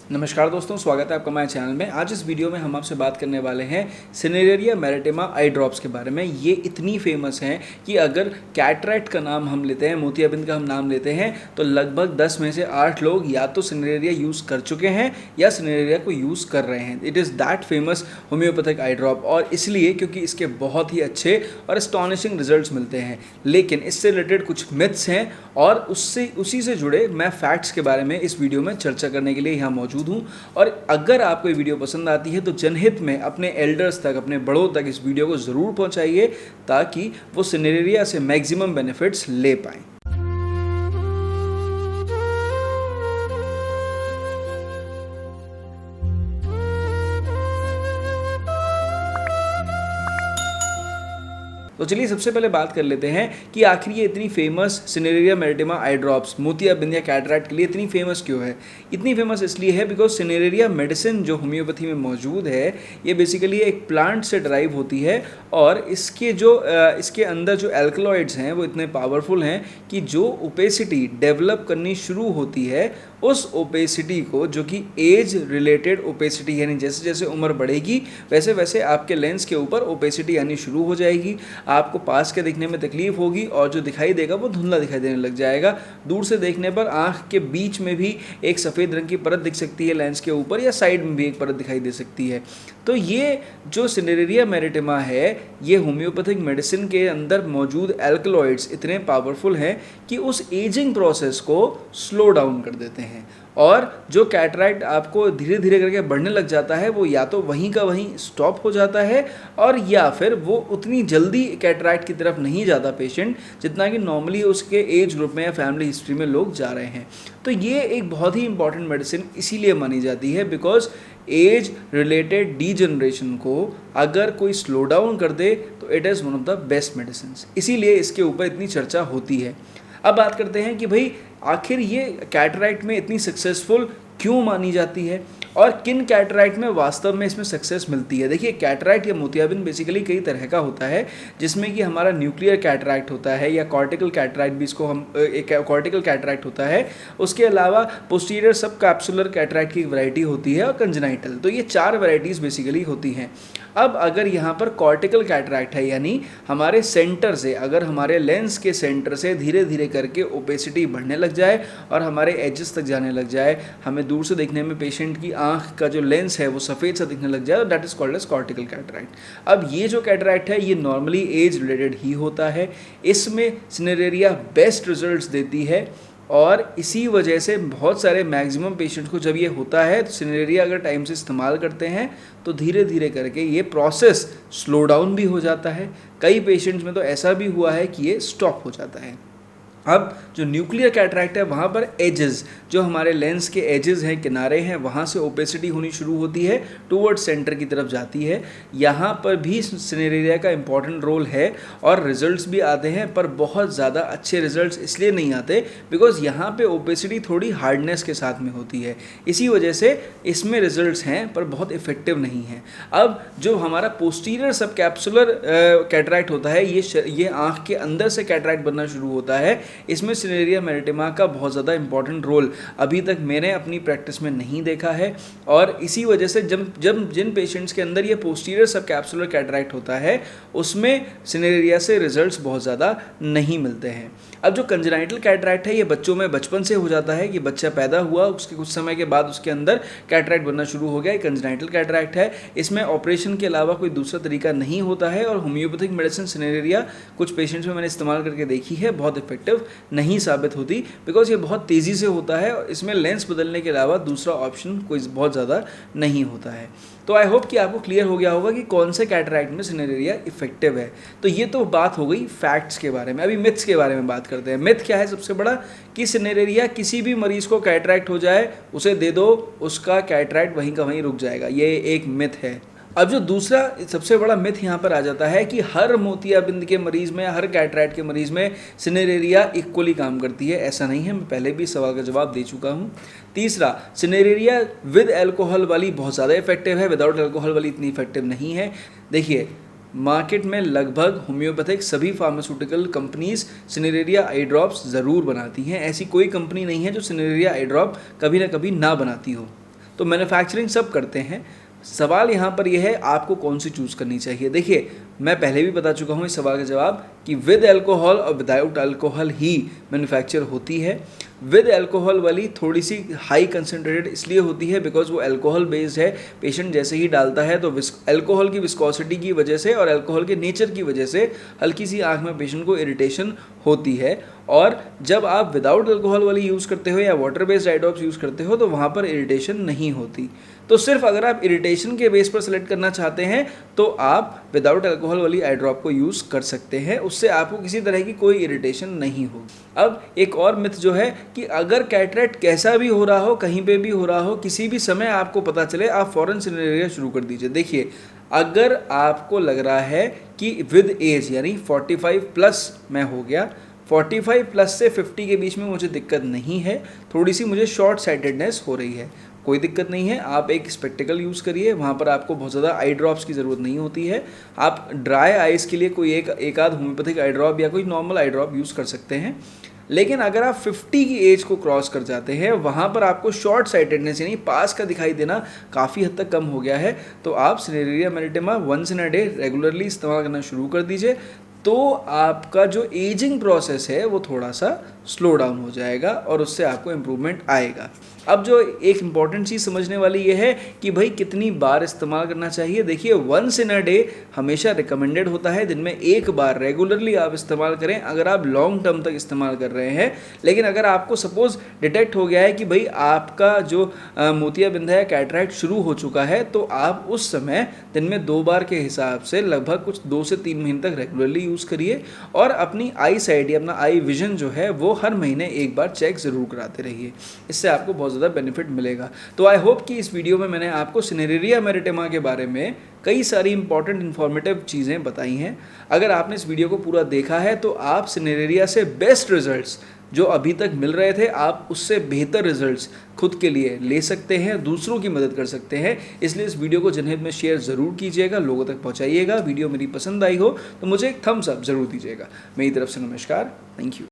नमस्कार दोस्तों, स्वागत है आपका हमारे चैनल में। आज इस वीडियो में हम आपसे बात करने वाले हैं सिनेरेरिया मैरिटेमा आई ड्रॉप्स के बारे में। ये इतनी फेमस हैं कि अगर कैटरैक्ट का नाम हम लेते हैं, मोतियाबिंद का हम नाम लेते हैं, तो लगभग 10 में से 8 लोग या तो सिनेरेरिया यूज़ कर चुके हैं या सिनेरेरिया को यूज़ कर रहे हैं। It is that famous homeopathic I drop, और इसलिए क्योंकि इसके बहुत ही अच्छे और एस्टॉनिशिंग रिजल्ट्स मिलते हैं। लेकिन इससे रिलेटेड कुछ मिथ्स हैं और उसी से जुड़े मैं फैक्ट्स के बारे में इस वीडियो में चर्चा करने के लिए यहाँ मौजूद हूँ। और अगर आपको ये वीडियो पसंद आती है तो जनहित में अपने एल्डर्स तक, अपने बड़ों तक इस वीडियो को ज़रूर पहुँचाइए ताकि वो सिनेरेरिया से मैक्सिमम बेनिफिट्स ले पाएँ। तो चलिए सबसे पहले बात कर लेते हैं कि आखिर ये इतनी फेमस सिनेरेरिया मैरिटेमा आई ड्रॉप्स मोतियाबिंद या कैटरैक्ट के लिए इतनी फेमस क्यों है। इतनी फेमस इसलिए है बिकॉज सिनेरेरिया मेडिसिन जो होम्योपैथी में मौजूद है ये बेसिकली एक प्लांट से ड्राइव होती है, और इसके अंदर जो एल्कलॉइड्स हैं वो इतने पावरफुल हैं कि जो ओपेसिटी डेवलप करनी शुरू होती है उस ओपेसिटी को, जो कि एज रिलेटेड ओपेसिटी, यानी जैसे जैसे उम्र बढ़ेगी वैसे वैसे आपके लेंस के ऊपर ओपेसिटी आनी शुरू हो जाएगी। आपको पास के दिखने में तकलीफ होगी और जो दिखाई देगा वो धुंधला दिखाई देने लग जाएगा। दूर से देखने पर आँख के बीच में भी एक सफ़ेद रंग की परत दिख सकती है लेंस के ऊपर, या साइड में भी एक परत दिखाई दे सकती है। तो ये जो सिनेरेरिया मैरिटेमा है ये होम्योपैथिक मेडिसिन के अंदर मौजूद एल्कलॉइड्स इतने पावरफुल हैं कि उस एजिंग प्रोसेस को स्लो डाउन कर देते हैं, और जो कैटरैक्ट आपको धीरे धीरे करके बढ़ने लग जाता है वो या तो वहीं का वहीं स्टॉप हो जाता है, और या फिर वो उतनी जल्दी कैटरैक्ट की तरफ नहीं जाता पेशेंट जितना कि नॉर्मली उसके एज ग्रुप में या फैमिली हिस्ट्री में लोग जा रहे हैं। तो ये एक बहुत ही इंपॉर्टेंट मेडिसिन इसीलिए मानी जाती है बिकॉज एज रिलेटेड डीजनरेशन को अगर कोई स्लो डाउन कर दे तो it is one of the best medicine, इसीलिए इसके ऊपर इतनी चर्चा होती है। अब बात करते हैं कि भाई आखिर ये कैटरैक्ट में इतनी सक्सेसफुल क्यों मानी जाती है और किन कैटरैक्ट में वास्तव में इसमें सक्सेस मिलती है। देखिए, कैटरैक्ट या मोतियाबिंद बेसिकली कई तरह का होता है, जिसमें कि हमारा न्यूक्लियर कैटरैक्ट होता है या कॉर्टिकल कैटरैक्ट भी इसको हम एक कॉर्टिकल कैटरैक्ट होता है। उसके अलावा पोस्टीरियर सब कैप्सुलर कैटरैक्ट की वैरायटी होती है और कंजनाइटल। तो ये 4 वैरायटीज़ बेसिकली होती हैं। अब अगर यहाँ पर कॉर्टिकल कैटरैक्ट है, यानी हमारे सेंटर से, अगर हमारे लेंस के सेंटर से धीरे धीरे करके ओपेसिटी बढ़ने लग जाए और हमारे एजेस तक जाने लग जाए, हमें दूर से देखने में पेशेंट की आँख का जो लेंस है वो सफ़ेद सा दिखने लग जाए, that is called as cortical cataract. अब ये जो कैटरैक्ट है ये नॉर्मली एज रिलेटेड ही होता है। इसमें सिनेरेरिया बेस्ट रिजल्ट्स देती है, और इसी वजह से बहुत सारे मैक्सिमम पेशेंट को जब ये होता है तो सिनेरेरिया अगर टाइम से इस्तेमाल करते हैं तो धीरे धीरे करके ये प्रोसेस स्लो डाउन भी हो जाता है। कई पेशेंट्स में तो ऐसा भी हुआ है कि ये स्टॉप हो जाता है। अब जो न्यूक्लियर कैटरैक्ट है वहाँ पर एजेस, जो हमारे लेंस के एजेस हैं, किनारे हैं, वहाँ से ओपेसिटी होनी शुरू होती है, टूवर्ड सेंटर की तरफ जाती है। यहाँ पर भी सिनेरेरिया का इंपॉर्टेंट रोल है और रिजल्ट्स भी आते हैं, पर बहुत ज़्यादा अच्छे रिजल्ट्स इसलिए नहीं आते बिकॉज यहाँ पे ओपेसिटी थोड़ी हार्डनेस के साथ में होती है। इसी वजह से इसमें रिजल्ट्स हैं पर बहुत इफेक्टिव नहीं हैं। अब जो हमारा पोस्टीरियर सब कैप्सुलर कैटरैक्ट होता है, ये आँख के अंदर से कैटरैक्ट बनना शुरू होता है। इसमें सिनेरेरिया मैरिटेमा का बहुत ज़्यादा इंपॉर्टेंट रोल अभी तक मैंने अपनी प्रैक्टिस में नहीं देखा है, और इसी वजह से जब जिन पेशेंट्स के अंदर ये पोस्टीरियर सब कैप्सुलर कैटरैक्ट होता है उसमें सिनेरेरिया से रिजल्ट्स बहुत ज़्यादा नहीं मिलते हैं। अब जो कंजनाइटल कैटरैक्ट है ये बच्चों में बचपन से हो जाता है कि बच्चा पैदा हुआ उसके कुछ समय के बाद उसके अंदर कैटरैक्ट बनना शुरू हो गया, ये कंजनाइटल कैटरैक्ट है। इसमें ऑपरेशन के अलावा कोई दूसरा तरीका नहीं होता है, और होम्योपैथिक मेडिसिन सिनेरेरिया कुछ पेशेंट्स में मैंने इस्तेमाल करके देखी है, बहुत इफेक्टिव नहीं साबित होती बिकॉज ये बहुत तेज़ी से होता है और इसमें लेंस बदलने के अलावा दूसरा ऑप्शन कोई बहुत ज़्यादा नहीं होता है। तो आई होप कि आपको क्लियर हो गया होगा कि कौन से कैटरैक्ट में सिनेरेरिया इफेक्टिव है। तो ये तो बात हो गई फैक्ट्स के बारे में। अभी मिथ्स के बारे में बात करते हैं। मिथ क्या है सबसे बड़ा, कि सिनेरेरिया किसी भी मरीज़ को कैटरैक्ट हो जाए उसे दे दो, उसका कैटरैक्ट वहीं का वहीं रुक जाएगा। ये एक मिथ है। अब जो दूसरा सबसे बड़ा मिथ यहाँ पर आ जाता है कि हर मोतियाबिंद के मरीज़ में, हर कैटरैक्ट के मरीज़ में सिनेरेरिया इक्वली काम करती है। ऐसा नहीं है, मैं पहले भी सवाल का जवाब दे चुका हूँ। तीसरा, सिनेरेरिया विद अल्कोहल वाली बहुत ज़्यादा इफेक्टिव है, विदाउट अल्कोहल वाली इतनी इफेक्टिव नहीं है। देखिए, मार्केट में लगभग होम्योपैथिक सभी pharmaceutical companies cineraria eye drops ज़रूर बनाती हैं। ऐसी कोई कंपनी नहीं है जो सिनेरेरिया आई ड्रॉप कभी ना कभी ना बनाती हो। तो मैन्युफैक्चरिंग सब करते हैं। सवाल यहाँ पर यह है आपको कौन सी चूज़ करनी चाहिए। देखिए, मैं पहले भी बता चुका हूँ इस सवाल का जवाब कि विद अल्कोहल और विदाउट अल्कोहल ही मैन्युफैक्चर होती है। विद अल्कोहल वाली थोड़ी सी हाई कंसनट्रेटेड इसलिए होती है बिकॉज वो अल्कोहल बेस्ड है। पेशेंट जैसे ही डालता है तो अल्कोहल की विस्कोसिटी की वजह से और अल्कोहल के नेचर की वजह से हल्की सी आँख में पेशेंट को इरिटेशन होती है। और जब आप विदाउट अल्कोहल वाली यूज़ करते हो या water based eye drops use करते हो तो वहाँ पर इरिटेशन नहीं होती। तो सिर्फ अगर आप इरिटेशन के बेस पर सेलेक्ट करना चाहते हैं तो आप विदाउट अल्कोहल वाली आई ड्रॉप को यूज़ कर सकते हैं, उससे आपको किसी तरह की कोई इरिटेशन नहीं होगी। अब एक और मिथ जो है कि अगर कैटरेक्ट कैसा भी हो रहा हो, कहीं पे भी हो रहा हो, किसी भी समय आपको पता चले, आप फ़ौरन सिनेरिया शुरू कर दीजिए। देखिए, अगर आपको लग रहा है कि विद एज यानी 45 प्लस मैं हो गया, 45 प्लस से 50 के बीच में मुझे दिक्कत नहीं है, थोड़ी सी मुझे शॉर्ट साइटेडनेस हो रही है, कोई दिक्कत नहीं है। आप एक स्पेक्टिकल यूज़ करिए, वहाँ पर आपको बहुत ज़्यादा आई ड्रॉप्स की ज़रूरत नहीं होती है। आप ड्राई आइज़ के लिए कोई एक आध होम्योपैथिक आई ड्रॉप या कोई नॉर्मल आई ड्रॉप यूज़ कर सकते हैं। लेकिन अगर आप 50 की एज को क्रॉस कर जाते हैं, वहाँ पर आपको शॉर्ट साइटेडनेस यानी पास का दिखाई देना काफ़ी हद तक कम हो गया है, तो आप cineraria maritima once in a day regularly इस्तेमाल करना शुरू कर दीजिए। तो आपका जो एजिंग प्रोसेस है वो थोड़ा सा स्लो डाउन हो जाएगा और उससे आपको इम्प्रूवमेंट आएगा। अब जो एक इम्पॉर्टेंट चीज़ समझने वाली ये है कि भाई कितनी बार इस्तेमाल करना चाहिए। देखिए, वंस इन अ डे हमेशा रिकमेंडेड होता है, दिन में एक बार रेगुलरली आप इस्तेमाल करें अगर आप लॉन्ग टर्म तक इस्तेमाल कर रहे हैं। लेकिन अगर आपको सपोज़ डिटेक्ट हो गया है कि भाई आपका जो मोतियाबिंद है, कैटरैक्ट शुरू हो चुका है, तो आप उस समय दिन में 2 बार के हिसाब से लगभग कुछ 2 से 3 महीने तक रेगुलरली यूज़ करिए और अपनी आई साइट या अपना आई विजन जो है वो हर महीने एक बार चेक ज़रूर कराते रहिए। इससे आपको बहुत ज़्यादा बेनिफिट मिलेगा। तो आई होप कि इस वीडियो में मैंने आपको सिनेरिया मैरिटेमा के बारे में कई सारी इंपॉर्टेंट इन्फॉर्मेटिव चीज़ें बताई हैं। अगर आपने इस वीडियो को पूरा देखा है तो आप सिनेरिया से बेस्ट रिजल्ट्स जो अभी तक मिल रहे थे, आप उससे बेहतर रिजल्ट्स खुद के लिए ले सकते हैं, दूसरों की मदद कर सकते हैं। इसलिए इस वीडियो को जनहित में शेयर ज़रूर कीजिएगा, लोगों तक पहुंचाइएगा। वीडियो मेरी पसंद आई हो तो मुझे एक थम्स अप ज़रूर दीजिएगा। मेरी तरफ से नमस्कार, थैंक यू।